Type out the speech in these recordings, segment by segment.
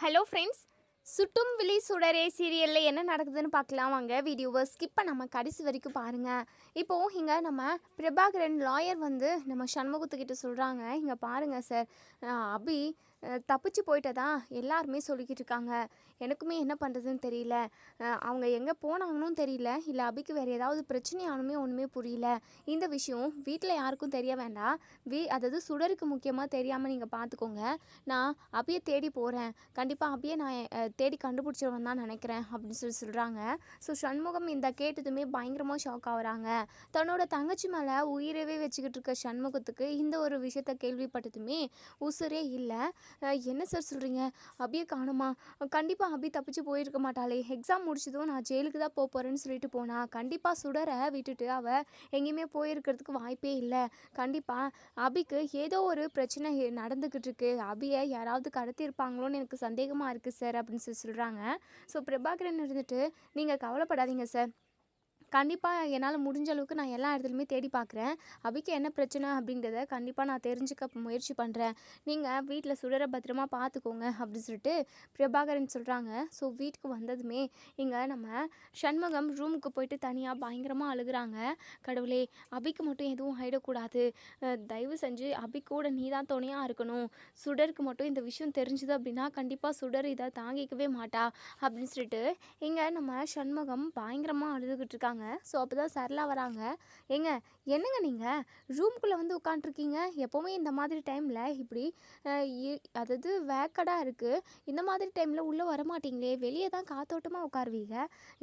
Hello friends, சுட்டும் விழி சுடரே சீரியலில் என்ன நடக்குதுன்னு பார்க்கலாம் வாங்க. வீடியோவை ஸ்கிப் பண்ணாமல் கடைசி வரைக்கும் பாருங்கள். இப்போது இங்கே நம்ம பிரபாகரன் லாயர் வந்து நம்ம சண்முகத்துக்கிட்ட சொல்கிறாங்க, இங்கே பாருங்கள் சார், அபி தப்பிச்சு போயிட்டதா எல்லாருமே சொல்லிக்கிட்டு இருக்காங்க. எனக்குமே என்ன பண்ணுறதுன்னு தெரியல. அவங்க எங்கே போனாங்கன்னு தெரியல, இல்லை அபிக்கு வேறு ஏதாவது பிரச்சனையானுமே ஒன்றுமே புரியல. இந்த விஷயம் வீட்டில் யாருக்கும் தெரிய வேண்டாம். அதாவது சுடருக்கு முக்கியமாக தெரியாமல் நீங்கள் பார்த்துக்கோங்க. நான் அபியை தேடி போகிறேன். கண்டிப்பாக அபியை நான் தேடி கண்டுபிடிச்சிருவேன் தான் நினைக்கிறேன் அப்படின்னு சொல்கிறாங்க. ஸோ சண்முகம் இந்த கேட்டதுமே பயங்கரமாக ஷாக் ஆகுறாங்க. தன்னோட தங்கச்சி மேலே உயிரவே வச்சுக்கிட்டு இருக்க சண்முகத்துக்கு இந்த ஒரு விஷயத்த கேள்விப்பட்டதுமே உசுரே இல்லை. என்ன சார் சொல்கிறீங்க? அபியை காணுமா? கண்டிப்பாக அபி தப்பிச்சு போயிருக்க மாட்டாளே. எக்ஸாம் முடிச்சதும் நான் ஜெயிலுக்கு தான் போகிறேன்னு சொல்லிட்டு போனா. கண்டிப்பாக சுடரை விட்டுட்டு அவள் எங்கேயுமே போயிருக்கிறதுக்கு வாய்ப்பே இல்லை. கண்டிப்பாக அபிக்கு ஏதோ ஒரு பிரச்சனை நடந்துக்கிட்டு இருக்கு. அபியை யாராவது கடத்தியிருப்பாங்களோன்னு எனக்கு சந்தேகமாக இருக்குது சார் அப்படின்னு சொல்கிறாங்க. ஸோ பிரபாகரன் இருந்துட்டு, நீங்கள் கவலைப்படாதீங்க சார், கண்டிப்பாக என்னால் முடிஞ்ச அளவுக்கு நான் எல்லா இடத்துலையுமே தேடி பார்க்குறேன். அபிக்கு என்ன பிரச்சனை அப்படின்றத கண்டிப்பாக நான் தெரிஞ்சுக்க முயற்சி பண்ணுறேன். நீங்கள் வீட்டில் சுடரை பத்திரமா பார்த்துக்கோங்க அப்படின்னு சொல்லிட்டு பிரபாகரன் சொல்கிறாங்க. ஸோ வீட்டுக்கு வந்ததுமே இங்கே நம்ம சண்முகம் ரூமுக்கு போயிட்டு தனியாக பயங்கரமாக அழுகுறாங்க. கடவுளே, அபிக்கு மட்டும் எதுவும் ஆகிடக்கூடாது. தயவு செஞ்சு அபி கூட நீ தான் துணையாக இருக்கணும். சுடருக்கு மட்டும் இந்த விஷயம் தெரிஞ்சுது அப்படின்னா கண்டிப்பாக சுடர் இதை தாங்கிக்கவே மாட்டா அப்படின்னு சொல்லிட்டு இங்கே நம்ம சண்முகம் பயங்கரமாக அழுதுகிட்டு இருக்காங்க. ஸோ அப்போ தான் சரளா வராங்க. ஏங்க, என்னங்க நீங்கள் ரூம்குள்ளே வந்து உட்காண்ட்ருக்கீங்க? எப்போவுமே இந்த மாதிரி டைமில் இப்படி அதாவது வேக்கடாக இருக்குது. இந்த மாதிரி டைமில் உள்ளே வரமாட்டிங்களே, வெளியே தான் காத்தோட்டமாக உட்காருவீங்க.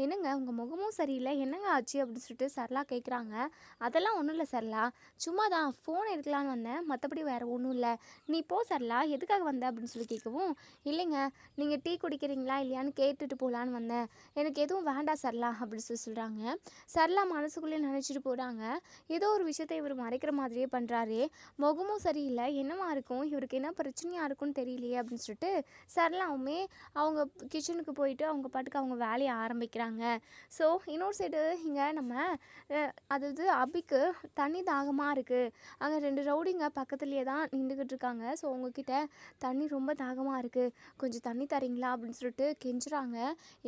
என்னங்க உங்கள் முகமும் சரியில்லை, என்னங்க ஆச்சு அப்படின்னு சொல்லிட்டு சரளா கேட்குறாங்க. அதெல்லாம் ஒன்றும் இல்லை சரளா, சும்மா தான் ஃபோன் எடுக்கலான்னு வந்தேன், மற்றபடி வேறு ஒன்றும் இல்லை. நீ போ சரளா, எதுக்காக வந்த அப்படின்னு சொல்லி கேட்கவும், இல்லைங்க நீங்கள் டீ குடிக்கிறீங்களா இல்லையான்னு கேட்டுட்டு போகலான்னு வந்தேன், எனக்கு எதுவும் வேண்டாம் சரளா அப்படின்னு சொல்கிறாங்க. சரளா மனசுக்குள்ளே நினச்சிட்டு போகிறாங்க, ஏதோ ஒரு விஷயத்தை இவர் மறைக்கிற மாதிரியே பண்ணுறாரு, முகமும் சரியில்லை, என்னவா இருக்கும், இவருக்கு என்ன பிரச்சனையாக இருக்கும்னு தெரியலையே அப்படின்னு சொல்லிட்டு சரளாவுமே அவங்க கிச்சனுக்கு போயிட்டு அவங்க பாட்டுக்கு அவங்க வேலையை ஆரம்பிக்கிறாங்க. ஸோ இன்னொரு சைடு இங்கே நம்ம அதாவது அபிக்கு தண்ணி தாகமாக இருக்குது. அங்கே 2 ரவுடிங்க பக்கத்துலேயே தான் நின்றுக்கிட்டு இருக்காங்க. ஸோ உங்ககிட்ட தண்ணி ரொம்ப தாகமாக இருக்குது, கொஞ்சம் தண்ணி தரீங்களா அப்படின்னு சொல்லிட்டு கெஞ்சுறாங்க.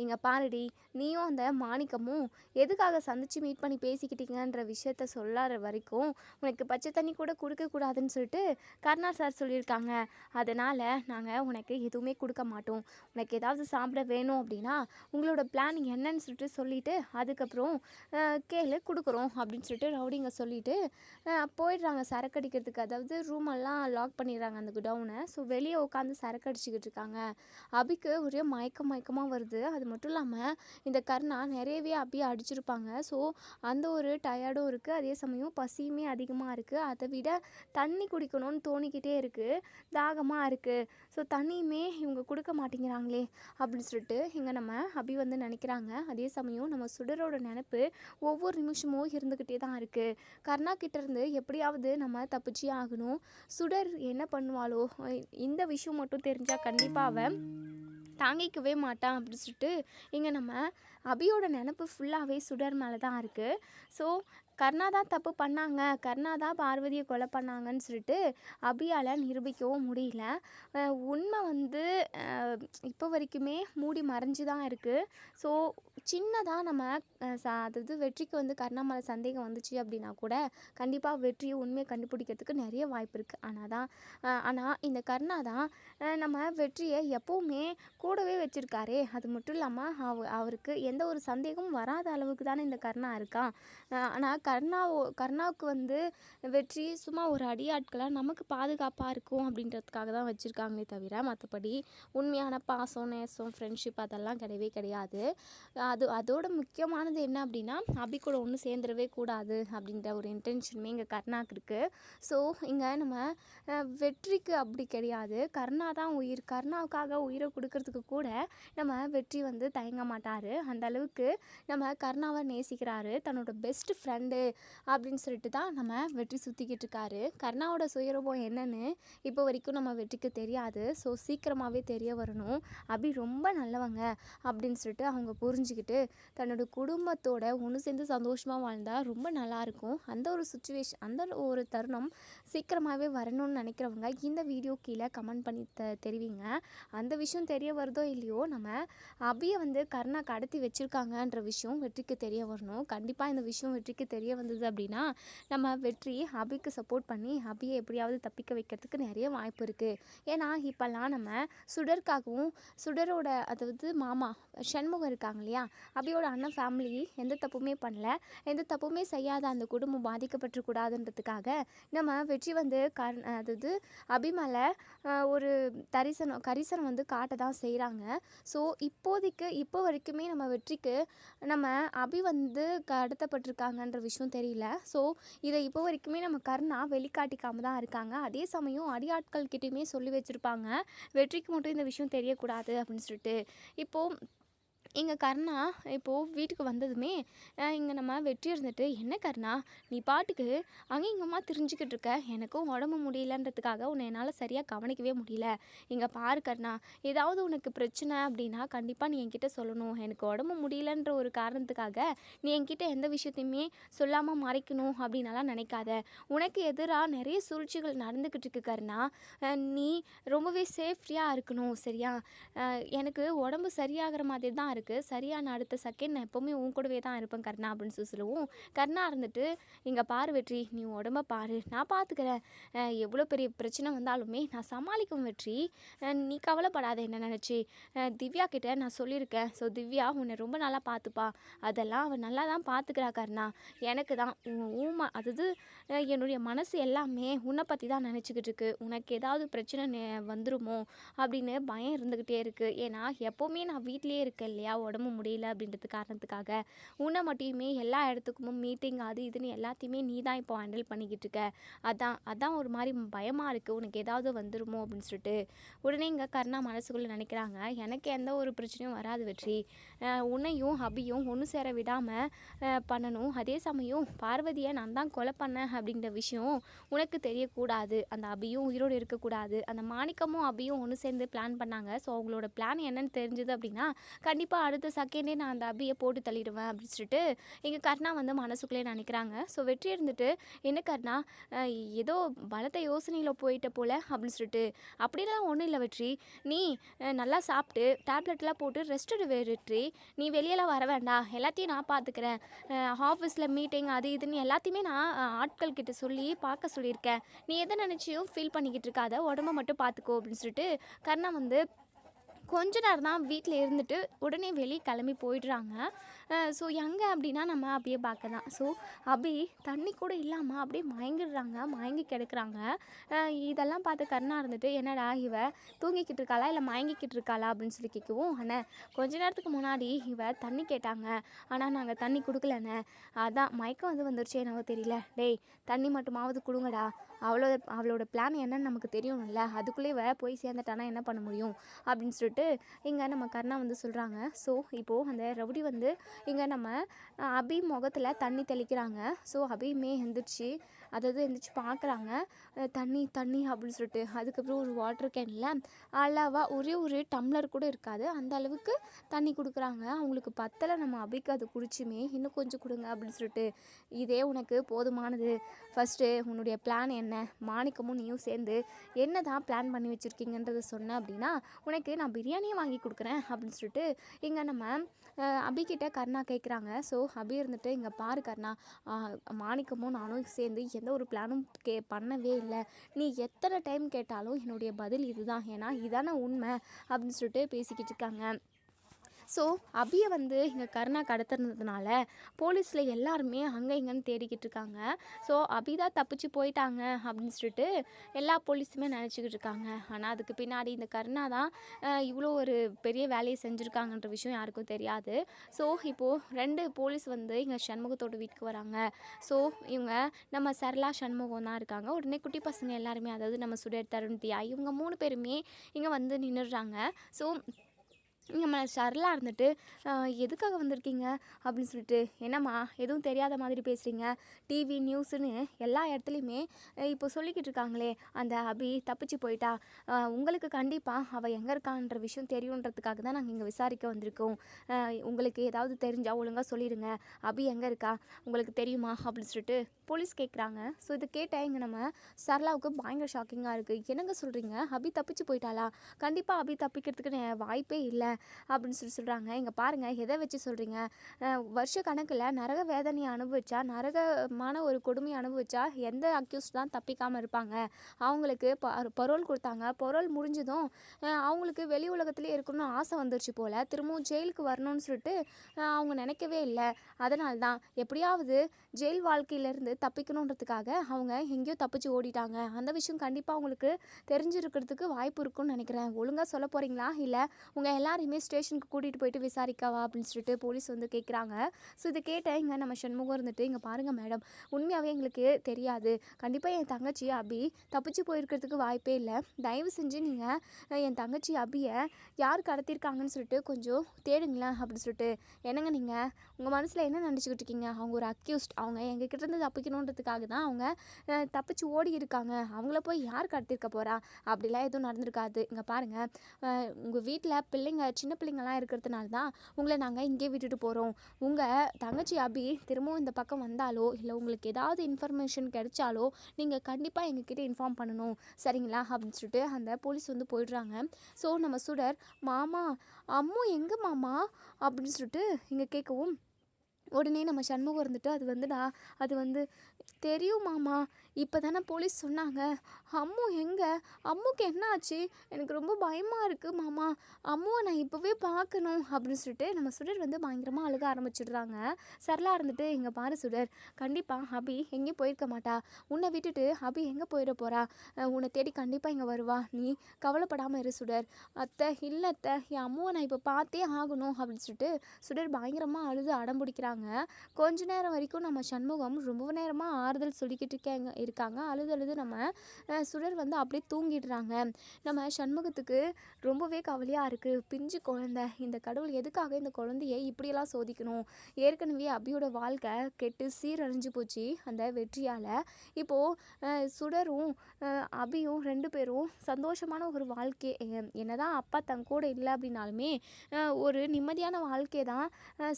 இங்கே பாருடி, நீயும் அந்த மாணிக்கமும் எதுக்காக சந்திச்சு மீட் பண்ணி பேசிக்கிட்டீங்கன்ற விஷயத்த சொல்லாத வரைக்கும் உனக்கு பச்சை தண்ணி கூட கொடுக்கக்கூடாதுன்னு சொல்லிட்டு கருணா சார் சொல்லியிருக்காங்க. அதனால் நாங்கள் உனக்கு எதுவுமே கொடுக்க மாட்டோம். உனக்கு ஏதாவது சாப்பிட வேணும் அப்படின்னா உங்களோட பிளான் என்னன்னு சொல்லிட்டு அதுக்கப்புறம் கேளு, கொடுக்குறோம் அப்படின்னு சொல்லிட்டு ரவுடிங்க சொல்லிட்டு போயிடுறாங்க சரக்கு அடிக்கிறதுக்கு. அதாவது ரூமெல்லாம் லாக் பண்ணிடுறாங்க அந்த குடவுனை. ஸோ வெளியே உட்காந்து சரக்கு அடிச்சுக்கிட்டு இருக்காங்க. அபிக்கு ஒரே மயக்கமாக வருது. அது மட்டும் இல்லாமல் இந்த கருணா நிறையவே அபியை அடிச்சிருப்பாங்க. ஸோ அந்த ஒரு டயர்டும் இருக்குது, அதே சமயம் பசியுமே அதிகமாக இருக்குது. அதை விட தண்ணி குடிக்கணும்னு தோணிக்கிட்டே இருக்குது, தாகமாக இருக்குது. ஸோ தண்ணியுமே இவங்க கொடுக்க மாட்டேங்கிறாங்களே அப்படின்னு சொல்லிட்டு இங்கே நம்ம அபி வந்து நினைக்கிறாங்க. அதே சமயம் நம்ம சுடரோட நினப்பு ஒவ்வொரு நிமிஷமும் இருந்துக்கிட்டே தான் இருக்குது. கருணா கிட்டேருந்து எப்படியாவது நம்ம தப்பிச்சே ஆகணும். சுடர் என்ன பண்ணுவாளோ, இந்த விஷயம் மட்டும் தெரிஞ்சால் கண்டிப்பாக அவன் தாங்கிக்கவே மாட்டான் அப்படின்னு சொல்லிட்டு இங்கே நம்ம அபியோட நினப்பு ஃபுல்லாகவே சுடர் மேலே தான் இருக்குது. ஸோ கருணா தான் தப்பு பண்ணாங்க, கருணா தான் பார்வதியை கொலை பண்ணாங்கன்னு சொல்லிட்டு அபியால் நிரூபிக்கவும் முடியல. உண்மை வந்து இப்போ வரைக்குமே மூடி மறைஞ்சு தான் இருக்குது. ஸோ சின்னதாக நம்ம அதாவது வெற்றிக்கு வந்து கருணா மேலே சந்தேகம் வந்துச்சு அப்படின்னா கூட கண்டிப்பாக வெற்றியை உண்மையை கண்டுபிடிக்கிறதுக்கு நிறைய வாய்ப்பு இருக்குது. ஆனால் இந்த கருணா தான் நம்ம வெற்றியை எப்போவுமே கூடவே வச்சுருக்காரே. அது மட்டும் இல்லாமல் அவருக்கு எந்த ஒரு சந்தேகமும் வராத அளவுக்கு தானே இந்த கருணா இருக்கான். ஆனால் கருணாவுக்கு வந்து வெற்றி சும்மா ஒரு அடியாட்களாக நமக்கு பாதுகாப்பாக இருக்கும் அப்படின்றதுக்காக தான் வச்சுருக்காங்களே தவிர மற்றபடி உண்மையான பாசம், நேசம், ஃப்ரெண்ட்ஷிப் அதெல்லாம் கிடையவே கிடையாது. அதோட முக்கியமானது என்ன அப்படின்னா அபி கூட ஒன்று சேர்ந்துடவே கூடாது அப்படின்ற ஒரு இன்டென்ஷனுமே இங்கே கருணாவுக்கு இருக்குது. ஸோ இங்கே நம்ம வெற்றிக்கு அப்படி கிடையாது, கருணா தான் உயிர். கருணாவுக்காக உயிரை கொடுக்கறதுக்கு கூட நம்ம வெற்றி வந்து தயங்க மாட்டார். அந்த அளவுக்கு நம்ம கருணாவை நேசிக்கிறாரு, தன்னோட பெஸ்ட் ஃப்ரெண்டு அப்படின்னு சொல்லிட்டு தான் நம்ம வெற்றி சுற்றிக்கிட்டு இருக்காரு. கருணாவோட சுயரூபம் என்னன்னு இப்போ வரைக்கும் நம்ம வெற்றிக்கு தெரியாது. ஸோ சீக்கிரமாகவே தெரிய வரணும். விஷயம் அபி ரொம்ப நல்லவங்க அப்படின்னு சொல்லிட்டு அவங்க புரிஞ்சுக்கிட்டு தன்னோட குடும்பத்தோட ஒன்று சேர்ந்து சந்தோஷமாக வாழ்ந்தால் ரொம்ப நல்லாயிருக்கும். அந்த ஒரு சுச்சுவேஷன், அந்த ஒரு தருணம் சீக்கிரமாகவே வரணும்னு நினைக்கிறவங்க இந்த வீடியோ கீழே கமெண்ட் பண்ணி தெரிவிங்க. அந்த விஷயம் தெரிய வருதோ இல்லையோ, நம்ம அபியை வந்து கருணா கடத்தி வச்சுருக்காங்கன்ற விஷயம் வெற்றிக்கு தெரிய வரணும். கண்டிப்பாக இந்த விஷயம் வெற்றிக்கு தெரிய வந்தது அப்படின்னா நம்ம வெற்றி அபிக்கு சப்போர்ட் பண்ணி அபியை எப்படியாவது தப்பிக்க வைக்கிறதுக்கு நிறைய வாய்ப்பு இருக்குது. ஏன்னா இப்போல்லாம் நம்ம சுடருக்காகவும் சுடரோட அதாவது மாமா சண்முகம் இருக்காங்க இல்லையா, அபியோட அண்ணன் ஃபேமிலி எந்த தப்புமே பண்ணல, எந்த தப்புமே செய்யாத அந்த குடும்பம் பாதிக்கப்பட்டுக்கூடாதுன்றதுக்காக நம்ம வெற்றி வந்து அதாவது அபி மேலே ஒரு கரிசனம் வந்து காட்ட தான் செய்கிறாங்க. ஸோ இப்போ வரைக்குமே நம்ம வெற்றிக்கு நம்ம அபி வந்து கடத்தப்பட்டிருக்காங்கன்ற விஷயம் தெரியல. ஸோ இதை இப்போ வரைக்குமே நம்ம கருணா வெளிக்காட்டிக்காம தான் இருக்காங்க. அதே சமயம் அடியாட்கள் கிட்டேயுமே சொல்லி வச்சுருப்பாங்க, வெற்றிக்கு மட்டும் இந்த விஷயம் தெரியக்கூடாது அப்படின்னு சொல்லிட்டு. இப்போது இங்கே கருணா இப்போது வீட்டுக்கு வந்ததுமே இங்கே நம்ம வெற்றி இருந்துட்டு, என்ன கருணா நீ பாட்டுக்கு அங்கே இங்கேம்மா தெரிஞ்சுக்கிட்டு இருக்க, எனக்கும் உடம்பு முடியலன்றதுக்காக உன்னை என்னால் சரியாக கவனிக்கவே முடியல. இங்கே பாரு கருணா, ஏதாவது உனக்கு பிரச்சனை அப்படின்னா கண்டிப்பாக நீ என்கிட்ட சொல்லணும். எனக்கு உடம்பு முடியலன்ற ஒரு காரணத்துக்காக நீ என்கிட்ட எந்த விஷயத்தையுமே சொல்லாமல் மறைக்கணும் அப்படின்னாலாம் நினைக்காத. உனக்கு எதிராக நிறைய சூழ்ச்சிகள் நடந்துக்கிட்டு இருக்கு கருணா, நீ ரொம்பவே சேஃப்டியாக இருக்கணும் சரியா. எனக்கு உடம்பு சரியாகிற மாதிரி தான் இருக்குது, சரியான அடுத்த செகண்ட் நான் எப்போவுமே உன் கூடவே தான் இருப்பேன் கருணா அப்படின்னு சொல்லுவோம். கருணா இருந்துட்டு, இங்கே பாரு வெற்றி, நீ உடம்ப பாரு, நான் பார்த்துக்கிறேன், எவ்வளோ பெரிய பிரச்சனை வந்தாலுமே நான் சமாளிக்கும் வெற்றி, நீ கவலைப்படாத என்ன நினச்சி. திவ்யா கிட்ட நான் சொல்லியிருக்கேன், ஸோ திவ்யா உன்னை ரொம்ப நல்லா பார்த்துப்பா, அதெல்லாம் அவன் நல்லா தான் பார்த்துக்கிறா கருணா. எனக்கு தான் அதாவது என்னுடைய மனசு எல்லாமே உன்னை பற்றி தான் நினச்சிக்கிட்டு இருக்கு, உனக்கு ஏதாவது பிரச்சனை வந்துருமோ அப்படின்னு பயம் இருந்துக்கிட்டே இருக்குது. ஏன்னா எப்போவுமே நான் வீட்டிலே இருக்கேன் இல்லையா, உடம்பு முடியல அப்படின்றது காரணத்துக்காக உன்னை மட்டுமே எல்லா இடத்துக்கும் மீட்டிங் அது இதுன்னு எல்லாத்தையுமே நீ தான் இப்போ ஹேண்டில் பண்ணிக்கிட்டு இருக்க, அதான் ஒரு மாதிரி பயமாக இருக்குது, உனக்கு ஏதாவது வந்துருமோ அப்படின்னு சொல்லிட்டு. உடனே இங்கே கருணா மனசுக்குள்ளே நினைக்கிறாங்க, எனக்கு எந்த ஒரு பிரச்சனையும் வராது வெற்றி, உன்னையும் அபியும் ஒன்று சேர விடாமல் பண்ணணும், அதே சமயம் பார்வதியை நான் தான் கொலை பண்ணேன் அப்படிங்கிற விஷயம் உனக்கு தெரியக்கூடாது, அந்த அபியும் உயிரோடு இருக்கக்கூடாது, அந்த மாணிக்கமும் அபியும் ஒன்று சேர்ந்து பிளான் பண்ணாங்க. ஸோ அவங்களோட பிளான் என்னன்னு தெரிஞ்சது அப்படின்னா கண்டிப்பாக அடுத்த செகண்டே நான் அந்த அபியை போட்டு தள்ளிடுவேன் அப்படின்னு சொல்லிட்டு இங்கே கருணா வந்து மனசுக்குள்ளே நினைக்கிறாங்க. ஸோ வெற்றி இருந்துட்டு, என்ன கருணா ஏதோ பலத்த யோசனையில் போயிட்ட போல அப்படின்னு சொல்லிட்டு, அப்படிலாம் ஒன்றும் இல்லை வெற்றி, நீ நல்லா சாப்பிட்டு டேப்லெட்லாம் போட்டு ரெஸ்ட் எடு வெற்றி, நீ வெளியெல்லாம் வர வேண்டாம், எல்லாத்தையும் நான் பார்த்துக்கிறேன், ஆஃபீஸில் மீட்டிங் அது இதுன்னு எல்லாத்தையுமே நான் ஆட்கள் கிட்ட சொல்லி பார்க்க சொல்லியிருக்கேன், நீ எதை நினச்சியும் ஃபீல் பண்ணிக்கிட்டு இருக்காத, உடம்ப மட்டும் பார்த்துக்கோ அப்படின்னு சொல்லிட்டு கருணா வந்து கொஞ்ச நேரம் தான் வீட்டில் இருந்துட்டு உடனே வெளியே கிளம்பி போயிடுறாங்க. ஸோ எங்கே அப்படின்னா நம்ம அப்படியே பார்க்க தான். ஸோ அபி தண்ணி கூட இல்லாமல் அப்படியே மயங்கி கிடக்குறாங்க. இதெல்லாம் பார்த்து கருணா இருந்துட்டு, என்னடா இவ தூங்கிக்கிட்டு இருக்காளா இல்லை மயங்கிக்கிட்டு இருக்காளா அப்படின்னு சொல்லி கேட்கவும், அண்ணே கொஞ்ச நேரத்துக்கு முன்னாடி இவ தண்ணி கேட்டாங்க, ஆனால் நாங்கள் தண்ணி கொடுக்கலண்ணே, அதான் மயக்கம் வந்துருச்சு என்னவோ தெரியல, டேய் தண்ணி மட்டுமாவது கொடுங்கடா, அவளோட பிளான் என்னன்னு நமக்கு தெரியணும்ல, அதுக்குள்ளே இவ போய் சேர்ந்துட்டானா என்ன பண்ண முடியும் அப்படின்னு சொல்லிட்டு இங்கே நம்ம கருணா வந்து சொல்கிறாங்க. ஸோ இப்போது அந்த ரவுடி வந்து இங்கே நம்ம அபி முகத்தில் தண்ணி தெளிக்கிறாங்க. ஸோ அபியுமே எந்திரிச்சு பார்க்குறாங்க, தண்ணி அப்படின்னு சொல்லிட்டு. அதுக்கப்புறம் ஒரு வாட்டர் கேனில் அளவாக ஒரே ஒரு டம்ளர் கூட இருக்காது அந்த அளவுக்கு தண்ணி கொடுக்குறாங்க. அவங்களுக்கு பத்தலை, நம்ம அபிக்கு அது குடிச்சுமே இன்னும் கொஞ்சம் கொடுங்க அப்படின்னு சொல்லிட்டு, இதே உனக்கு போதுமானது, ஃபஸ்ட்டு உன்னுடைய பிளான் என்ன, மாணிக்கமும் நீயும் சேர்ந்து என்ன தான் பிளான் பண்ணி வச்சுருக்கீங்கன்றதை சொன்ன அப்படின்னா உனக்கு நான் பிரியாணியை வாங்கி கொடுக்குறேன் அப்படின்னு சொல்லிட்டு இங்கே நம்ம அபிகிட்ட கருணா கேட்குறாங்க. ஸோ அபி இருந்துட்டு, இங்கே பாரு கருணா, மாணிக்கமும் நானும் சேர்ந்து எந்த ஒரு பிளானும் பண்ணவே இல்லை, நீ எத்தனை டைம் கேட்டாலும் என்னுடைய பதில் இதுதான், ஏன்னா இதான உண்மை அப்படின்னு சொல்லிட்டு பேசிக்கிட்டு இருக்காங்க. ஸோ அபியை வந்து இங்கே கருணா கடத்துறதுனால போலீஸில் எல்லாருமே அங்கே இங்கேன்னு தேடிக்கிட்டு இருக்காங்க. ஸோ அபி தான் தப்பிச்சு போயிட்டாங்க அப்படின்னு சொல்லிட்டு எல்லா போலீஸுமே நினச்சிக்கிட்டு இருக்காங்க. ஆனால் அதுக்கு பின்னாடி இந்த கருணா தான் இவ்வளோ ஒரு பெரிய வேலையை செஞ்சுருக்காங்கன்ற விஷயம் யாருக்கும் தெரியாது. ஸோ இப்போது 2 போலீஸ் வந்து இங்கே சண்முகத்தோட வீட்டுக்கு வராங்க. ஸோ இவங்க நம்ம சரளா சண்முகம் தான் இருக்காங்க. உடனே குட்டி பசங்க எல்லாருமே, அதாவது நம்ம சுடர் தருண் தியா, இவங்க 3 பேருமே இங்கே வந்து நின்றுடுறாங்க. ஸோ நம்ம சரளா இருந்துட்டு எதுக்காக வந்திருக்கீங்க அப்படின்னு சொல்லிட்டு, என்னம்மா எதுவும் தெரியாத மாதிரி பேசுகிறீங்க, டிவி நியூஸுன்னு எல்லா இடத்துலையுமே இப்போ சொல்லிக்கிட்டு இருக்காங்களே அந்த அபி தப்பிச்சு போயிட்டா, உங்களுக்கு கண்டிப்பாக அவள் எங்கே இருக்கான்ற விஷயம் தெரியுன்றதுக்காக தான் நாங்கள் இங்கே விசாரிக்க வந்திருக்கோம். உங்களுக்கு ஏதாவது தெரிஞ்சால் ஒழுங்காக சொல்லிடுங்க, அபி எங்கே இருக்கா உங்களுக்கு தெரியுமா அப்படின்னு சொல்லிட்டு போலீஸ் கேட்குறாங்க. ஸோ இது கேட்டால் இங்கே நம்ம சரளாவுக்கு பயங்கர ஷாக்கிங்காக இருக்குது. என்னங்க சொல்கிறீங்க, அபி தப்பிச்சு போயிட்டாளா, கண்டிப்பாக அபி தப்பிக்கிறதுக்கு வாய்ப்பே இல்லை அப்படின்னு சொல்கிறாங்க. இங்கே பாருங்கள், எதை வச்சு சொல்கிறீங்க, வருஷ கணக்கில் நரக வேதனையை அனுபவிச்சா, நரகமான ஒரு கொடுமையை அனுபவிச்சா எந்த அக்யூஸ் தான் தப்பிக்காமல் இருப்பாங்க. அவங்களுக்கு பரோல் கொடுத்தாங்க, பரோல் முடிஞ்சதும் அவங்களுக்கு வெளி உலகத்துலேயே இருக்கணும்னு ஆசை வந்துருச்சு போல், திரும்பவும் ஜெயிலுக்கு வரணும்னு சொல்லிட்டு அவங்க நினைக்கவே இல்லை. அதனால தான் எப்படியாவது ஜெயில் வாழ்க்கையிலேருந்து தப்பிக்கணுன்றதுக்காக அவங்க எங்கேயோ தப்பிச்சு ஓடிட்டாங்க. அந்த விஷயம் கண்டிப்பாக அவங்களுக்கு தெரிஞ்சிருக்கிறதுக்கு வாய்ப்பு இருக்குன்னு நினைக்கிறேன். ஒழுங்காக சொல்ல போகிறீங்களா, இல்லை உங்கள் எல்லாரையுமே ஸ்டேஷனுக்கு கூட்டிகிட்டு போயிட்டு விசாரிக்கவா அப்படின்னு சொல்லிட்டு போலீஸ் வந்து கேட்குறாங்க. ஸோ இதை கேட்ட இங்கே நம்ம சண்முகம் இருந்துட்டு, இங்கே பாருங்கள் மேடம், உண்மையாகவே எங்களுக்கு தெரியாது, கண்டிப்பாக என் தங்கச்சி அபி தப்பிச்சு போயிருக்கிறதுக்கு வாய்ப்பே இல்லை. தயவு செஞ்சு நீங்கள் என் தங்கச்சி அபியை யார் கடத்திருக்காங்கன்னு சொல்லிட்டு கொஞ்சம் தேடுங்களேன் அப்படின்னு சொல்லிட்டு. என்னங்க நீங்கள் உங்கள் மனசில் என்ன நினச்சிக்கிட்டு இருக்கீங்க, அவங்க ஒரு அக்யூஸ்ட், அவங்க எங்ககிட்ட இருந்து தப்பிக்கணுன்றதுக்காக தான் அவங்க தப்பிச்சு ஓடி இருக்காங்க, அவங்கள போய் யார் கடத்திருக்க போகிறா, அப்படிலாம் எதுவும் நடந்திருக்காது. இங்கே பாருங்கள், உங்கள் வீட்டில் பிள்ளைங்க சின்ன பிள்ளைங்கள்லாம் இருக்கிறதுனால தான் உங்களை நாங்கள் இங்கே விட்டுட்டு போகிறோம். உங்கள் தங்கச்சி அபி திரும்பவும் இந்த பக்கம் வந்தாலோ, இல்லை உங்களுக்கு ஏதாவது இன்ஃபர்மேஷன் கிடைச்சாலோ நீங்கள் கண்டிப்பாக எங்ககிட்ட இன்ஃபார்ம் பண்ணணும், சரிங்களா அப்படின்னு சொல்லிட்டு அந்த போலீஸ் வந்து போயிடுறாங்க. ஸோ நம்ம சுடர், மாமா அம்மு எங்கே மாமா அப்படின்னு சொல்லிட்டு இங்கே கேட்கவும், உடனே நம்ம சண்முகம் இருந்துட்டு, அது வந்து தெரியும் மாமா, இப்போ தானே போலீஸ் சொன்னாங்க, அம்மு எங்கே, அம்முக்கு என்ன ஆச்சு, எனக்கு ரொம்ப பயமாக இருக்குது மாமா, அம்முவை நான் இப்போவே பார்க்கணும் அப்படின்னு சொல்லிட்டு நம்ம சுடர் வந்து பயங்கரமாக அழுக ஆரம்பிச்சிடுறாங்க. சரளா இருந்துட்டு, இங்கே பாரு சுடர், கண்டிப்பாக அபி எங்கேயும் போயிருக்க மாட்டா, உன்னை விட்டுட்டு அபி எங்கே போயிட போகிறா, உன்னை தேடி கண்டிப்பாக இங்கே வருவா, நீ கவலைப்படாமல் இரு சுடர். அத்தை இல்லை அத்தை, என் அம்முவை நான் இப்போ பார்த்தே ஆகணும் அப்படின்னு சொல்லிட்டு சுடர் பயங்கரமாக அழுது அடம்பிடிக்கிறாங்க. கொஞ்ச நேரம் வரைக்கும் நம்ம சண்முகம் ரொம்ப நேரமாக ஆறுதல் சொல்லிக்கிட்டு இருக்காங்க. அழுது நம்ம சுடர் வந்து அப்படியே தூங்கிடுறாங்க. நம்ம சண்முகத்துக்கு ரொம்பவே கவலையாக இருக்குது. பிஞ்சு குழந்தை, இந்த கடவுள் எதுக்காக இந்த குழந்தைய இப்படியெல்லாம் சோதிக்கணும், ஏற்கனவே அபியோட வாழ்க்கை கெட்டு சீரழிஞ்சு போச்சு அந்த வெற்றியால். இப்போது சுடரும் அபியும் 2 பேரும் சந்தோஷமான ஒரு வாழ்க்கை, என்னதான் அப்பா தன் கூட இல்லை அப்படின்னாலுமே ஒரு நிம்மதியான வாழ்க்கையை தான்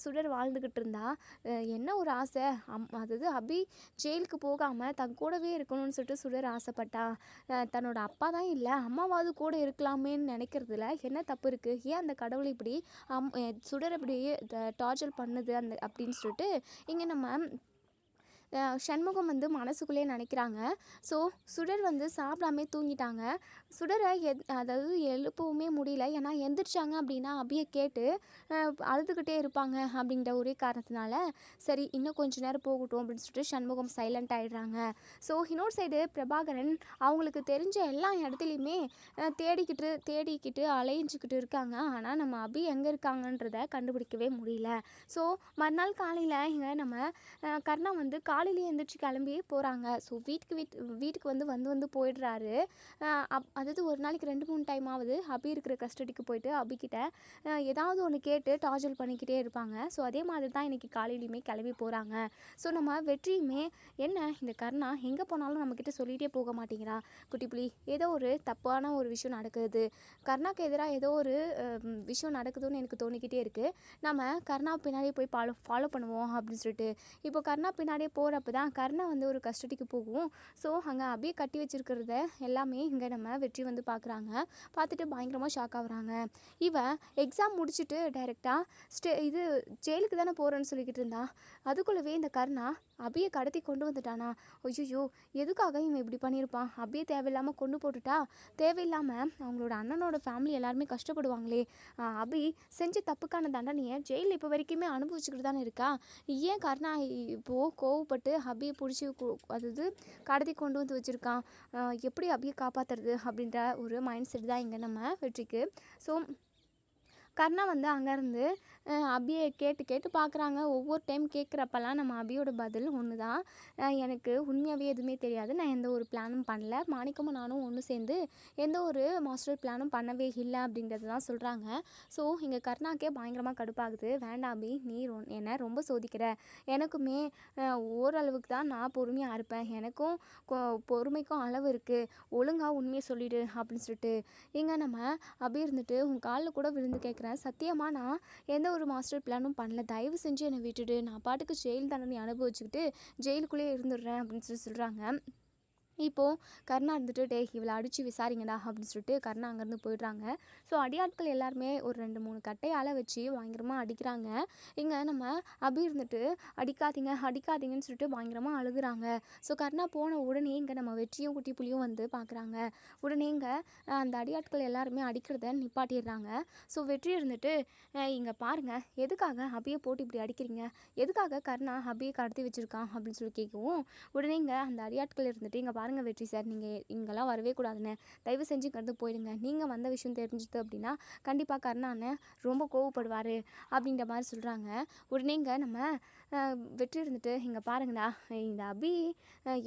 சுடர் வாழ்ந்துக்கிட்டு இருந்தா. என்ன ஒரு ஆசை, அதாவது அபி ஜெயிலுக்கு போகாமல் தன் கூடவே இருக்கணும்னு சொல்லிட்டு சுடர் ஆசைப்பட்டா. தன்னோட அப்பா தான் இல்லை, அம்மாவாவது கூட இருக்கலாமேன்னு நினைக்கிறதுல என்ன தப்பு இருக்குது, ஏன் அந்த கடவுள் இப்படி சுடர் இப்படி டார்ச்சர் பண்ணுது அப்படின்னு சொல்லிட்டு இங்கே நம்ம சண்முகம் வந்து மனசுக்குள்ளே நினைக்கிறாங்க. ஸோ சுடர் வந்து சாப்பிடாமே தூங்கிட்டாங்க. சுடரை அதாவது எழுப்பவுமே முடியல, ஏன்னா எந்திரிச்சாங்க அப்படின்னா அபியை கேட்டு அழுதுகிட்டே இருப்பாங்க அப்படிங்கிற ஒரே காரணத்தினால, சரி இன்னும் கொஞ்சம் நேரம் போகட்டும் அப்படின்னு சொல்லிட்டு சண்முகம் சைலண்ட் ஆகிடுறாங்க. ஸோ இன்னொரு சைடு பிரபாகரன் அவங்களுக்கு தெரிஞ்ச எல்லா இடத்துலையுமே தேடிக்கிட்டு அலைஞ்சிக்கிட்டு இருக்காங்க. ஆனால் நம்ம அபி எங்கே இருக்காங்கன்றதை கண்டுபிடிக்கவே முடியல. ஸோ மறுநாள் காலையில் இங்கே நம்ம கர்ணா வந்து காலையிலேயே எழுந்திரிச்சு கிளம்பி போகிறாங்க. ஸோ வீட்டுக்கு வந்து போயிடுறாரு. அதாவது ஒரு நாளைக்கு 2-3 டைம் ஆகுது அபி இருக்கிற கஸ்டடிக்கு போயிட்டு அபிக்கிட்ட ஏதாவது ஒன்று கேட்டு டார்ச்சர் பண்ணிக்கிட்டே இருப்பாங்க. ஸோ அதே மாதிரி தான் இன்றைக்கி காலையிலையுமே கிளம்பி போகிறாங்க. ஸோ நம்ம வெற்றியுமே, என்ன இந்த கர்ணா எங்கே போனாலும் நம்மக்கிட்ட சொல்லிகிட்டே போக மாட்டேங்கிறா, குட்டி புலி ஏதோ ஒரு தப்பான ஒரு விஷயம் நடக்குது, கர்ணாக்கு எதிராக ஏதோ ஒரு விஷயம் நடக்குதுன்னு எனக்கு தோணிக்கிட்டே இருக்குது, நம்ம கர்ணா பின்னாடியே போய் ஃபாலோ பண்ணுவோம் அப்படின்னு சொல்லிட்டு. இப்போ கர்ணா பின்னாடியே போகிறப்ப தான் கர்ணா வந்து ஒரு கஸ்டடிக்கு போகும். ஸோ அங்கே அபியை கட்டி வச்சுருக்கிறத எல்லாமே இங்கே நம்ம வெற்றி வந்து பார்க்குறாங்க. பார்த்துட்டு பயங்கரமாக ஷாக் ஆகுறாங்க. இவன் எக்ஸாம் முடிச்சுட்டு டைரெக்டாக இது ஜெயிலுக்கு தானே போகிறேன்னு சொல்லிக்கிட்டு இருந்தா, அதுக்குள்ளவே இந்த கர்ணா அபியை கடத்தி கொண்டு வந்துட்டானா, ஐயோ எதுக்காக இவன் இப்படி பண்ணியிருப்பான், அபியை தேவையில்லாமல் கொண்டு போட்டுட்டா, தேவையில்லாமல் அவங்களோட அண்ணனோட ஃபேமிலி எல்லாருமே கஷ்டப்படுவாங்களே, அபி செஞ்ச தப்புக்கான தண்டனையை ஜெயிலில் இப்போ வரைக்குமே அனுபவிச்சுக்கிட்டு தானே இருக்கா, ஏன் கர்ணா இப்போது கோவப்பட்டு அபியை பிடிச்சி அதாவது கடத்தி கொண்டு வந்து வச்சுருக்கான், எப்படி அபியை காப்பாற்றுறது அப்படின்ற ஒரு மைண்ட் செட் தான் இங்கே நம்ம வெற்றிக்கு. ஸோ கர்ணா வந்து அங்கேருந்து அபியை கேட்டு கேட்டு பார்க்குறாங்க. ஒவ்வொரு டைம் கேட்குறப்பெல்லாம் நம்ம அபியோட பதில் ஒன்று தான். எனக்கு உண்மையாகவே எதுவுமே தெரியாது. நான் எந்த ஒரு பிளானும் பண்ணல. மாணிக்கமும் நானும் ஒன்று சேர்ந்து எந்த ஒரு மாஸ்டர் பிளானும் பண்ணவே இல்லை அப்படிங்கிறது தான் சொல்கிறாங்க. ஸோ இங்கே கர்ணாக்கே பயங்கரமாக கடுப்பாகுது. வேண்டாம் அபி, நீ என்னை ரொம்ப சோதிக்கிற. எனக்குமே ஓரளவுக்கு தான் நான் பொறுமையாக இருப்பேன். எனக்கும் பொறுமைக்கும் அளவு இருக்குது. ஒழுங்காக உண்மையை சொல்லிடு அப்படின்னு சொல்லிட்டு இங்கே நம்ம அபி இருந்துட்டு உன் காலில் கூட விழுந்து கேட்குறேன். சத்தியமாக நான் எந்த ஒரு மாஸ்டர் பிளானும் பண்ணல. தயவு செஞ்சு என்னை விட்டுடு. நான் பாட்டுக்கு ஜெயில் தண்டனை அனுபவிச்சுக்கிட்டு ஜெயிலுக்குள்ளேயே இருந்துடுறேன் அப்படின்னு சொல்கிறாங்க. இப்போது கர்ணா இருந்துட்டு டே இவளை அடித்து விசாரிங்கடா அப்படின்னு சொல்லிட்டு கர்ணா அங்கேருந்து போயிடுறாங்க. ஸோ அடியாட்கள் எல்லாருமே ஒரு 2-3 கட்டையால் வச்சு பயங்கரமாக அடிக்கிறாங்க. இங்கே நம்ம அபி இருந்துட்டு அடிக்காதீங்க அடிக்காதீங்கன்னு சொல்லிட்டு பயங்கரமாக அழுகுறாங்க. ஸோ கர்ணா போன உடனே இங்கே நம்ம வெற்றியும் குட்டி புலியும் வந்து பார்க்குறாங்க. உடனே இங்கே அந்த அடியாட்கள் எல்லாருமே அடிக்கிறத நிப்பாட்டிடுறாங்க. ஸோ வெற்றி இருந்துட்டு இங்கே பாருங்கள், எதுக்காக அபியை போட்டு இப்படி அடிக்கிறீங்க, எதுக்காக கர்ணா அபியை கடத்தி வச்சுருக்கான் அப்படின்னு சொல்லி கேட்கவும் உடனே இங்கே அந்த அடியாட்கள் இருந்துட்டு இங்கே பாருங்கள் வெற்றி சார், நீங்கள் இங்கெல்லாம் வரவே கூடாதுன்னு, தயவு செஞ்சு இங்கேருந்து போயிடுங்க. நீங்கள் வந்த விஷயம் தெரிஞ்சுது அப்படின்னா கண்டிப்பாக கர்ணான்னு ரொம்ப கோவப்படுவார் அப்படின்ற மாதிரி சொல்கிறாங்க. உடனே இங்கே நம்ம வெற்றி இருந்துட்டு இங்கே பாருங்கடா, இந்த அபி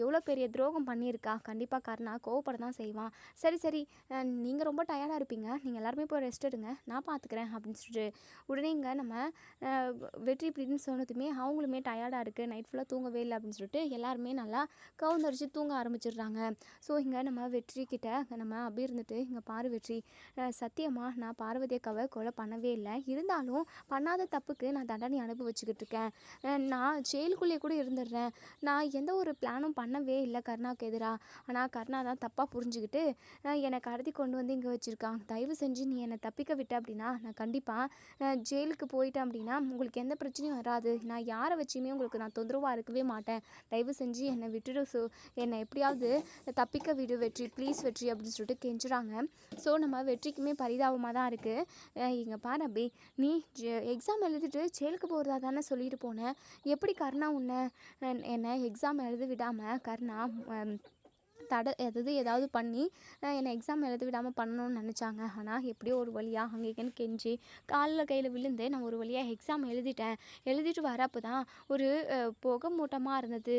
எவ்வளோ பெரிய துரோகம் பண்ணியிருக்கா, கண்டிப்பாக கர்ணா கோவப்பட தான் செய்வான். சரி சரி, நீங்கள் ரொம்ப டயர்டாக இருப்பீங்க, நீங்கள் எல்லாருமே போய் ரெஸ்ட் எடுங்க, நான் பார்த்துக்கிறேன் அப்படின்னு சொல்லிட்டு உடனே இங்கே நம்ம வெற்றி இப்படின்னு சொன்னதுமே அவங்களுமே டயர்டாக இருக்குது, நைட் ஃபுல்லாக தூங்கவே இல்லை அப்படின்னு சொல்லிட்டு எல்லாருமே நல்லா கவுந்தரிச்சு தூங்க ஆரம்பிச்சிடுறாங்க. ஸோ இங்கே நம்ம வெற்றி கிட்ட நம்ம அபி இருந்துட்டு இங்கே பாரு வெற்றி, சத்தியமாக நான் பார்வதி அக்காவை கொலை பண்ணவே இல்லை, இருந்தாலும் பண்ணாத தப்புக்கு நான் தண்டனை அனுபவிச்சுக்கிட்டு இருக்கேன். நான் ஜெயிலுக்குள்ளேயே கூட இருந்துடுறேன். நான் எந்த ஒரு பிளானும் பண்ணவே இல்லை கர்ணாவுக்கு எதிராக. ஆனால் கர்ணா தான் தப்பாக புரிஞ்சுக்கிட்டு என்னை கடத்தி கொண்டு வந்து இங்கே வச்சுருக்கான். தயவு செஞ்சு நீ என்னை தப்பிக்க விட்ட அப்படின்னா நான் கண்டிப்பாக ஜெயிலுக்கு போயிட்டேன் அப்படின்னா உங்களுக்கு எந்த பிரச்சனையும் வராது. நான் யாரை வச்சுமே உங்களுக்கு நான் தொந்தரவாக இருக்கவே மாட்டேன். தயவு செஞ்சு என்னை விட்டுடு, என்னை எப்படியாவது தப்பிக்க விடு வெற்றி, ப்ளீஸ் வெற்றி அப்படின்னு சொல்லிட்டு கெஞ்சுறாங்க. ஸோ நம்ம வெற்றிக்குமே பரிதாபமாக தான் இருக்குது. இங்கே பாரு அபி, நீ எக்ஸாம் எழுதிட்டு ஜெயிலுக்கு போகிறதா தானே சொல்லிட்டு போனேன். எப்படி கர்ணா உன்னை என்னை எக்ஸாம் எழுத விடாமல் கர்ணா ஏதாவது பண்ணி என்னை எக்ஸாம் எழுத விடாமல் பண்ணணும்னு நினச்சாங்க. ஆனால் எப்படியோ ஒரு வழியாக அங்கே இங்கேன்னு கெஞ்சி காலில் கையில் விழுந்து நான் ஒரு வழியாக எக்ஸாம் எழுதிட்டேன். எழுதிட்டு வரப்போ தான் ஒரு புகை மூட்டமாக இருந்தது.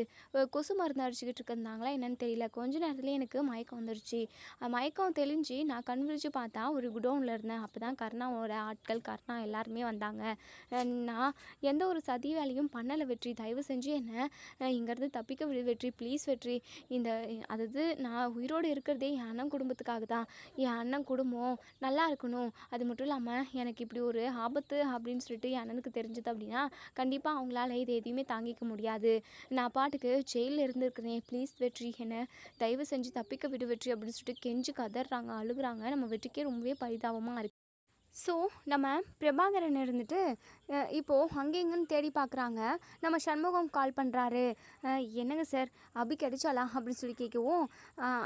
கொசு மருந்து அடிச்சுக்கிட்டு இருக்கிறாங்களா என்னன்னு தெரியல. கொஞ்ச நேரத்துலேயே எனக்கு மயக்கம் வந்துருச்சு. மயக்கம் தெளிஞ்சு நான் கண் விழிச்சு பார்த்தா ஒரு குடோனில் இருந்தேன். அப்போ தான் கர்ணாவோட ஆட்கள் கர்ணா எல்லாருமே வந்தாங்க. நான் எந்த ஒரு சதி வேலையும் பண்ணலை வெற்றி, தயவு செஞ்சு என்னை இங்கேருந்து தப்பிக்க விடு வெற்றி, ப்ளீஸ் வெற்றி. அதாவது நான் உயிரோடு இருக்கிறதே என் அண்ணன் குடும்பத்துக்காக தான். என் அண்ணன் குடும்பம் நல்லா இருக்கணும். அது மட்டும் இல்லாமல் எனக்கு இப்படி ஒரு ஆபத்து அப்படின்னு சொல்லிட்டு என் அண்ணனுக்கு தெரிஞ்சது அப்படின்னா கண்டிப்பாக அவங்களால இது எதையுமே தாங்கிக்க முடியாது. நான் பாட்டுக்கு ஜெயிலில் இருந்துருக்கிறேன். ப்ளீஸ் வெற்றி, என்னை தயவு செஞ்சு தப்பிக்க விடு வெற்றி அப்படின்னு சொல்லிட்டு கெஞ்சி கதறாங்க, அழுகுறாங்க. நம்ம வெற்றிக்கே ரொம்பவே பரிதாபமாக இருக்குது. ஸோ நம்ம பிரபாகரன் இருந்துட்டு இப்போது அங்கே இங்கேன்னு தேடி பார்க்குறாங்க. நம்ம சண்முகம் கால் பண்ணுறாரு. என்னங்க சார், அபி கிடைச்சாலா அப்படின்னு சொல்லி கேட்கவும்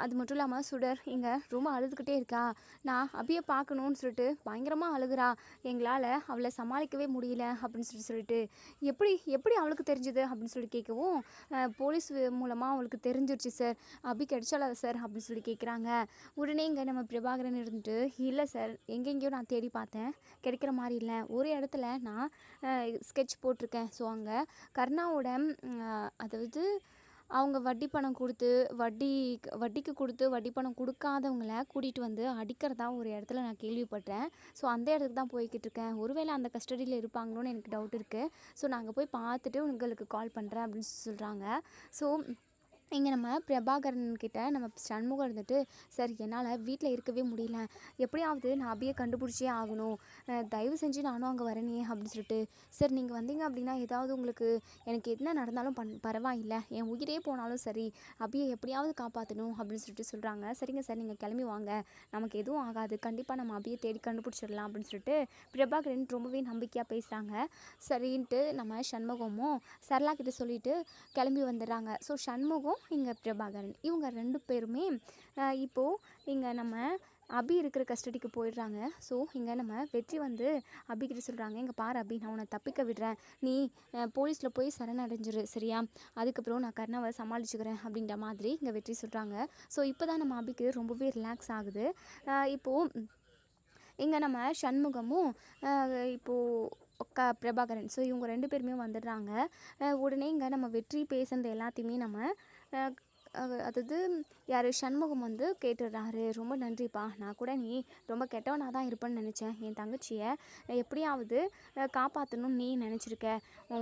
அது மட்டும் இல்லாமல் சுடர் இங்கே ரொம்ப அழுதுகிட்டே இருக்கா. நான் அபியை பார்க்கணுன்னு சொல்லிட்டு பயங்கரமாக அழுகுறா. எங்களால் அவளை சமாளிக்கவே முடியல அப்படின்னு சொல்லிட்டு எப்படி எப்படி அவளுக்கு தெரிஞ்சுது அப்படின்னு சொல்லி கேட்கவும் போலீஸ் மூலமாக அவளுக்கு தெரிஞ்சிருச்சு சார், அபி கிடைச்சாலா சார் அப்படின்னு சொல்லி கேட்குறாங்க. உடனே இங்கே நம்ம பிரபாகரன் இருந்துட்டு இல்லை சார், எங்கெங்கேயோ நான் தேடி பார்த்தேன், கிடைக்கிற மாதிரி இல்லை. ஒரு இடத்துல நான் ஸ்கெட்ச் போட்டிருக்கேன். ஸோ அங்கே கர்ணாவோட அதாவது அவங்க வட்டி பணம் கொடுத்து வட்டிக்கு கொடுத்து வட்டி பணம் கொடுக்காதவங்கள கூட்டிகிட்டு வந்து அடிக்கிறதா ஒரு இடத்துல நான் கேள்விப்பட்டேன். ஸோ அந்த இடத்துக்கு தான் போய்கிட்டு இருக்கேன். ஒருவேளை அந்த கஸ்டடியில் இருப்பாங்களோன்னு எனக்கு டவுட் இருக்குது. ஸோ நான் அங்கே போய் பார்த்துட்டு உங்களுக்கு கால் பண்ணுறேன் அப்படின்னு சொல்கிறாங்க. ஸோ இங்கே நம்ம பிரபாகரன்கிட்ட நம்ம சண்முகம் இருந்துட்டு சார், என்னால் வீட்டில் இருக்கவே முடியல, எப்படியாவது நான் அபியை கண்டுபிடிச்சே ஆகணும், தயவு செஞ்சு நானும் அங்கே வரேனே அப்படின்னு சொல்லிட்டு சார், நீங்கள் வந்தீங்க அப்படின்னா ஏதாவது உங்களுக்கு எனக்கு என்ன நடந்தாலும் பரவாயில்லை, என் உயிரே போனாலும் சரி, அபியை எப்படியாவது காப்பாற்றணும் அப்படின்னு சொல்லிட்டு சொல்கிறாங்க. சரிங்க சார், நீங்கள் கிளம்பி வாங்க, நமக்கு எதுவும் ஆகாது, கண்டிப்பாக நம்ம அபியை தேடி கண்டுபிடிச்சிடலாம் அப்படின்னு சொல்லிட்டு பிரபாகரன் ரொம்பவே நம்பிக்கையாக பேசுகிறாங்க. சரின்ட்டு நம்ம சண்முகமும் சரளா கிட்ட சொல்லிட்டு கிளம்பி வந்துடுறாங்க. ஸோ சண்முகம் இங்கே பிரபாகரன் இவங்க 2 பேருமே இப்போது இங்கே நம்ம அபி இருக்கிற கஸ்டடிக்கு போயிடுறாங்க. ஸோ இங்கே நம்ம வெற்றி வந்து அபிக்கிட்ட சொல்கிறாங்க, இங்கே பாரு அபி, நான் உன்னை தப்பிக்க விடுறேன், நீ போலீஸில் போய் சரணடைஞ்சிரு சரியா, அதுக்கப்புறம் நான் கர்ணாவை சமாளிச்சுக்கிறேன் அப்படின்ற மாதிரி இங்கே வெற்றி சொல்கிறாங்க. ஸோ இப்போ தான் நம்ம அபிக்கு ரொம்பவே ரிலாக்ஸ் ஆகுது. இப்போது இங்கே நம்ம சண்முகமும் இப்போது பிரபாகரன், ஸோ இவங்க 2 பேருமே வந்துடுறாங்க. உடனே இங்கே நம்ம வெற்றி பேசுனது எல்லாத்தையுமே நம்ம அதாவது யார் சண்முகம் வந்து கேட்டுடுறாரு. ரொம்ப நன்றிப்பா, நான் கூட நீ ரொம்ப கெட்டவனாக தான் இருப்பேன்னு நினச்சேன். என் தங்கச்சியை எப்படியாவது காப்பாற்றணும்னு நீ நினச்சிருக்க,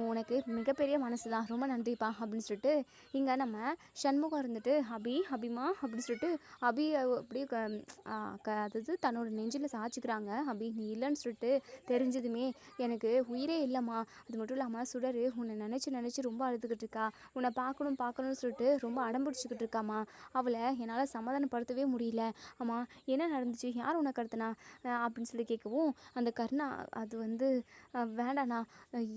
உனக்கு மிகப்பெரிய மனசு தான், ரொம்ப நன்றிப்பா அப்படின்னு சொல்லிட்டு இங்கே நம்ம சண்முகம் இருந்துட்டு அபிமா அப்படின்னு சொல்லிட்டு அப்படியே அதாவது தன்னோட நெஞ்சில் சாய்ச்சிக்கிறாங்க. நீ இல்லைன்னு சொல்லிட்டு தெரிஞ்சதுமே எனக்கு உயிரே இல்லைம்மா. அது மட்டும் இல்லாமல் சுடர் உன்னை நினச்சி ரொம்ப அழுதுகிட்டு இருக்கா, உன்னை பார்க்கணும்னு சொல்லிட்டு ரொம்ப அடம்பிடிச்சிக்கிட்டு இருக்காம்மா. அவளை என்னால் சமாதானப்படுத்தவே முடியல. அம்மா என்ன நடந்துச்சு, யார் உன்னை கடத்தினா அப்படின்னு சொல்லி கேட்கவும், அந்த கருணா அது வந்து வேண்டாண்ணா,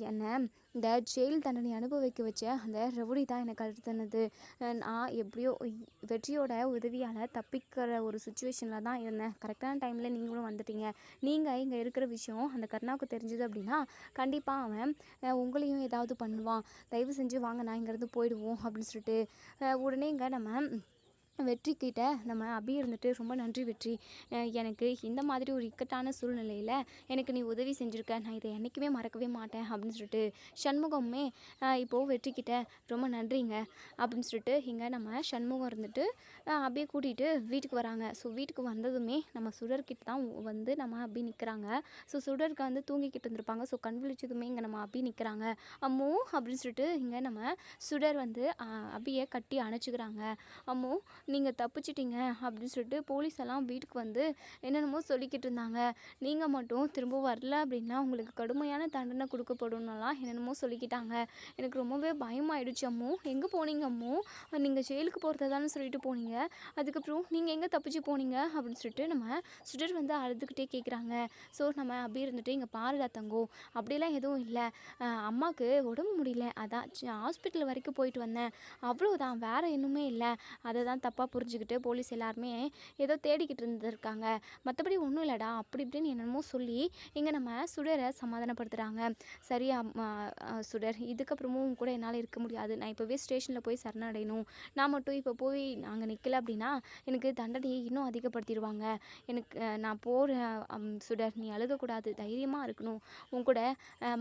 என்னை இந்த ஜெயில் தண்டனை அனுபவிக்க வச்ச அந்த ரவுடி தான் என்னை கடத்தினது. நான் எப்படியோ வெற்றியோட உதவியால் தப்பிக்கிற ஒரு சுச்சுவேஷனில் தான் இருந்தேன். கரெக்டான டைமில் நீங்களும் வந்துட்டீங்க. நீங்கள் இங்கே இருக்கிற விஷயம் அந்த கருணாவுக்கு தெரிஞ்சது அப்படின்னா கண்டிப்பாக அவன் உங்களையும் ஏதாவது பண்ணுவான். தயவு செஞ்சு வாங்க, நான் இங்கேருந்து போயிடுவோம் அப்படின்னு சொல்லிட்டு உடனே இங்கே நம்ம வெற்றிக்கிட்ட நம்ம அபி இருந்துட்டு ரொம்ப நன்றி வெற்றி, எனக்கு இந்த மாதிரி ஒரு இக்கட்டான சூழ்நிலையில் எனக்கு நீ உதவி செஞ்சுருக்க, நான் இதை என்றைக்குமே மறக்கவே மாட்டேன் அப்படின்னு சொல்லிட்டு சண்முகமே இப்போது வெற்றிக்கிட்ட ரொம்ப நன்றிங்க அப்படின்னு சொல்லிட்டு இங்கே நம்ம சண்முகம் இருந்துட்டு அப்படியே கூட்டிகிட்டு வீட்டுக்கு வராங்க. ஸோ வீட்டுக்கு வந்ததுமே நம்ம சுடர்கிட்ட தான் வந்து நம்ம அபி நிற்கிறாங்க. ஸோ சுடருக்கு வந்து தூங்கிக்கிட்டு இருந்திருப்பாங்க. ஸோ கண் விழிச்சதுமே இங்கே நம்ம அபி நிற்கிறாங்க. அம்மு அப்படின்னு சொல்லிட்டு இங்கே நம்ம சுடர் வந்து அபியை கட்டி அணைச்சிக்கிறாங்க. அம்மு நீங்கள் தப்பிச்சிட்டிங்க அப்படின்னு சொல்லிட்டு போலீஸ் எல்லாம் வீட்டுக்கு வந்து என்னென்னமோ சொல்லிக்கிட்டு இருந்தாங்க. நீங்கள் மட்டும் திரும்ப வரல அப்படின்னா உங்களுக்கு கடுமையான தண்டனை கொடுக்கப்படணும்லாம் என்னென்னமோ சொல்லிக்கிட்டாங்க. எனக்கு ரொம்பவே பயமாயிடுச்சு அம்மு. எங்கே போனீங்க அம்மு, நீங்கள் ஜெயிலுக்கு போகிறத தானே சொல்லிட்டு போனீங்க, அதுக்கப்புறம் நீங்கள் எங்கே தப்பிச்சு போனீங்க அப்படின்னு சொல்லிட்டு நம்ம சுடர் வந்து அழுதுகிட்டே கேட்குறாங்க. ஸோ நம்ம அப்படி இருந்துட்டு இங்கே பாருடா தங்கோ, அப்படிலாம் எதுவும் இல்லை, அம்மாவுக்கு உடம்பு முடியல, அதான் ஹாஸ்பிட்டல் வரைக்கும் போயிட்டு வந்தேன், அவ்வளோதான், வேறு இன்னுமே இல்லை, அதை தான் தப்பாக புரிஞ்சுக்கிட்டு போலீஸ் எல்லாருமே ஏதோ தேடிக்கிட்டு இருந்திருக்காங்க, மற்றபடி ஒன்றும் இல்லைடா அப்படி இப்படின்னு என்னென்னமோ சொல்லி இங்கே நம்ம சுடரை சமாதானப்படுத்துகிறாங்க. சரியா சுடர், இதுக்கப்புறமும் கூட என்னால் இருக்க முடியாது, நான் இப்போவே ஸ்டேஷனில் போய் சரணடையணும், நான் மட்டும் இப்போ போய் நாங்கள் நிற்கல அப்படின்னா எனக்கு தண்டனையை இன்னும் அதிகப்படுத்திடுவாங்க, எனக்கு நான் போகிறேன் சுடர், நீ அழுகக்கூடாது, தைரியமாக இருக்கணும், உன் கூட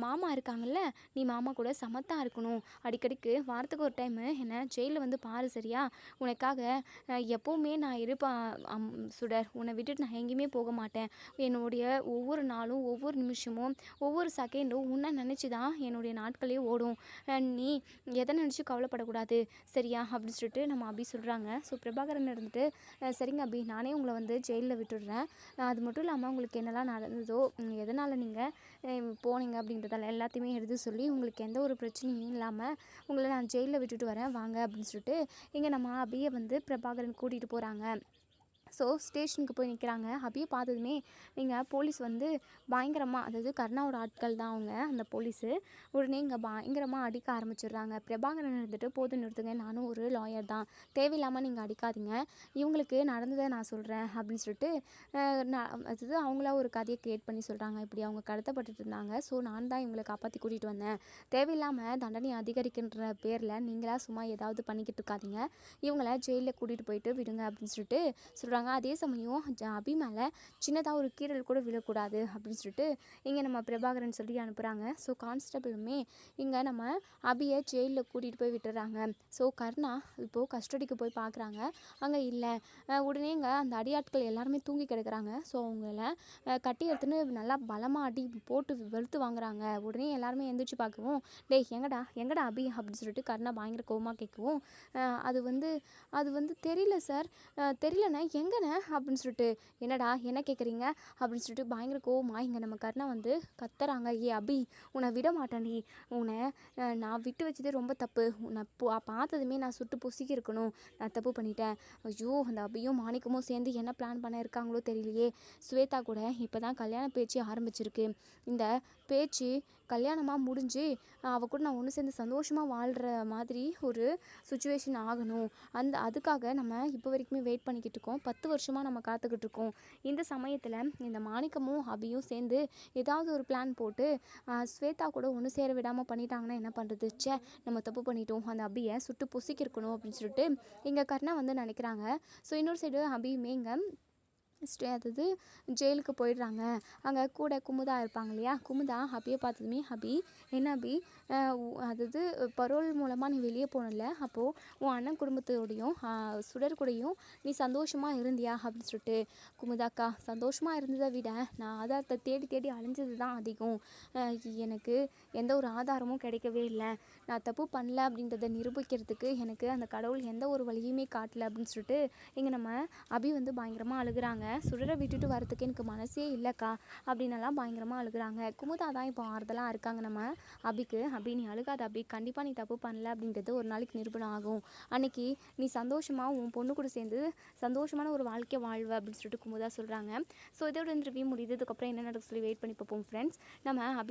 மாமா இருக்காங்கல்ல, நீ மாமா கூட சமத்தாக இருக்கணும், அடிக்கடிக்கு வாரத்துக்கு ஒரு டைமு என்னை ஜெயிலில் வந்து பாரு சரியா, உனக்காக எப்போவுமே நான் இருப்பேன் சுடர், உன்னை விட்டுட்டு நான் எங்கேயுமே போக மாட்டேன், என்னுடைய ஒவ்வொரு நாளும் ஒவ்வொரு நிமிஷமும் ஒவ்வொரு செகண்டும் உன்னை நினச்சி தான் என்னுடைய நாட்களே ஓடும், நீ எதை நினச்சி கவலைப்படக்கூடாது சரியா அப்படின்னு சொல்லிட்டு நம்ம அபி சொல்கிறாங்க. ஸோ பிரபாகரன் இருந்துட்டு சரிங்க அபி, நானே உங்களை வந்து ஜெயிலில் விட்டுடுறேன், அது மட்டும் இல்லாமல் உங்களுக்கு என்னெல்லாம் நடந்ததோ, எதனால் நீங்கள் போனீங்க அப்படின்றதால எல்லாத்தையுமே எடுத்து சொல்லி உங்களுக்கு எந்த ஒரு பிரச்சனையும் இல்லாமல் உங்களை நான் ஜெயிலில் விட்டுட்டு வரேன் வாங்க அப்படின்னு சொல்லிட்டு இங்கே நம்ம அபியை வந்து பிரபாகரன் கூட்டிகிட்டு போகிறாங்க. ஸோ ஸ்டேஷனுக்கு போய் நிற்கிறாங்க. அபியை பார்த்ததுமே இங்கே போலீஸ் வந்து பயங்கரமாக, அதாவது கருணாவோட ஆட்கள் தான் அவங்க அந்த போலீஸு, உடனே இங்கே பயங்கரமாக அடிக்க ஆரம்பிச்சிடுறாங்க. பிரபாகரன் இருந்துட்டு போதும் நிறுத்துங்க, நானும் ஒரு லாயர் தான், தேவையில்லாமல் நீங்கள் அடிக்காதீங்க, இவங்களுக்கு நடந்ததை நான் சொல்கிறேன் அப்படின்னு சொல்லிட்டு அதாவது அவங்களா ஒரு கதையை க்ரியேட் பண்ணி சொல்கிறாங்க. இப்படி அவங்க கடத்தப்பட்டுட்டு இருந்தாங்க, ஸோ நான் தான் இவங்களை காப்பாற்றி கூட்டிகிட்டு வந்தேன், தேவையில்லாமல் தண்டனை அதிகரிக்கின்ற பேரில் நீங்களாக சும்மா ஏதாவது பண்ணிக்கிட்டு இருக்காதீங்க, இவங்கள ஜெயிலில் கூட்டிகிட்டு போயிட்டு விடுங்க அப்படின்னு சொல்லிட்டு சொல்கிறாங்க. அதே சமயம் அபி மேலே சின்னதாக ஒரு கீறல் கூட விழக்கூடாது அப்படின்னு சொல்லிட்டு இங்கே நம்ம பிரபாகரன் சொல்லி அனுப்புகிறாங்க. ஸோ கான்ஸ்டபிளுமே இங்கே நம்ம அபியை ஜெயிலில் கூட்டிகிட்டு போய் விட்டுறாங்க. ஸோ கருணா இப்போது கஸ்டடிக்கு போய் பார்க்குறாங்க, அங்கே இல்லை. உடனே இங்கே அந்த அடியாட்கள் எல்லாருமே தூங்கி கிடக்குறாங்க. ஸோ அவங்கள கட்டி எடுத்துன்னு நல்லா பலமாக அடி போட்டு வெளுத்து வாங்குறாங்க. உடனே எல்லாருமே எந்திரிச்சு பார்க்கவும், டேய் எங்கடா அபி அப்படின்னு சொல்லிட்டு கருணா பயங்கர கோவமாக கேட்கவும், அது வந்து தெரியல சார், தெரியலண்ணே, எங்கண்ணே அப்படின்னு சொல்லிட்டு, என்னடா என்ன கேட்குறீங்க அப்படின்னு சொல்லிட்டு பயங்கர கோவமாக இங்கே நம்ம கருணா வந்து கத்துறாங்க. அபி, உன்னை விட மாட்டேன்டி, உன்னை நான் விட்டு வச்சதே ரொம்ப தப்பு, உன்னை பார்த்ததுமே நான் சுட்டு பொசுக்கி இருக்கணும், நான் தப்பு பண்ணிட்டேன். ஐயோ, அந்த அபியும் மாணிக்கமும் சேர்ந்து என்ன பிளான் பண்ண இருக்காங்களோ தெரியலையே, ஸ்வேதா கூட இப்போ தான் கல்யாண பேச்சு ஆரம்பிச்சிருக்கு, இந்த பேச்சு கல்யாணமாக முடிஞ்சு அவள் கூட நான் ஒன்று சேர்ந்து சந்தோஷமாக வாழ்கிற மாதிரி ஒரு சுச்சுவேஷன் ஆகணும், அதுக்காக நம்ம இப்போ வரைக்குமே வெயிட் பண்ணிக்கிட்டு இருக்கோம், 10 வருஷமாக நம்ம காத்துக்கிட்டு இருக்கோம், இந்த சமயத்தில் இந்த மாணிக்கமும் அபியும் சேர்ந்து ஏதாவது ஒரு பிளான் போட்டு ஸ்வேதா கூட ஒன்று சேர விடாமல் பண்ணிட்டாங்கன்னா என்ன பண்ணுறது, நம்ம தப்பு பண்ணிட்டோம், அந்த அபியை சுட்டு பொசுக்கிருக்கணும் அப்படின்னு சொல்லிட்டு இங்கே கருணா வந்து நினைக்கிறாங்க. ஸோ இன்னொரு சைடு அபியுமே இங்கே அதாவது ஜெயிலுக்கு போயிடுறாங்க. அங்கே கூட குமுதா இருப்பாங்க இல்லையா, குமுதா அபியை பார்த்ததுமே, அபி என்ன அபி, அதாவது பரோல் மூலமாக நீ வெளியே போனல, அப்போது உன் அண்ணன் குடும்பத்தோடையும் சுடர் கூடயும் நீ சந்தோஷமாக இருந்தியா அப்படின்னு சொல்லிட்டு, குமுதாக்கா சந்தோஷமாக இருந்ததை விட நான் ஆதாரத்தை தேடி தேடி அலைஞ்சது தான் அதிகம். எனக்கு எந்த ஒரு ஆதாரமும் கிடைக்கவே இல்லை. நான் தப்பு பண்ணல அப்படின்றத நிரூபிக்கிறதுக்கு எனக்கு அந்த கடவுள் எந்த ஒரு வழியுமே காட்டலை அப்படின்னு சொல்லிட்டு இங்கே நம்ம அபி வந்து பயங்கரமாக அழுகுறாங்க. சுடரை விட்டுட்டு வரத்துக்கு எனக்கு மனசே இல்லைக்கா அப்படின்னலாம் பயங்கரமாக அழுகுறாங்க. குமுதா தான் இப்போ ஆறுதலாக இருக்காங்க நம்ம அபிக்கு. அபி நீ அழுகாத அபி, கண்டிப்பாக நீ தப்பு பண்ணல அப்படின்றது ஒரு நாளைக்கு நிரூபணம் ஆகும். அன்னைக்கு நீ சந்தோஷமாக உன் பொண்ணு கூட சேர்ந்து சந்தோஷமான ஒரு வாழ்க்கை வாழ்வ அப்படின்னு சொல்லிட்டு குமுதா சொல்கிறாங்க. ஸோ இதோட இன்டர்வியூ முடியுது. இதுக்கப்புறம் என்ன நடக்குது சொல்லி வெயிட் பண்ணி பார்ப்போம் ஃப்ரெண்ட்ஸ். நம்ம அபி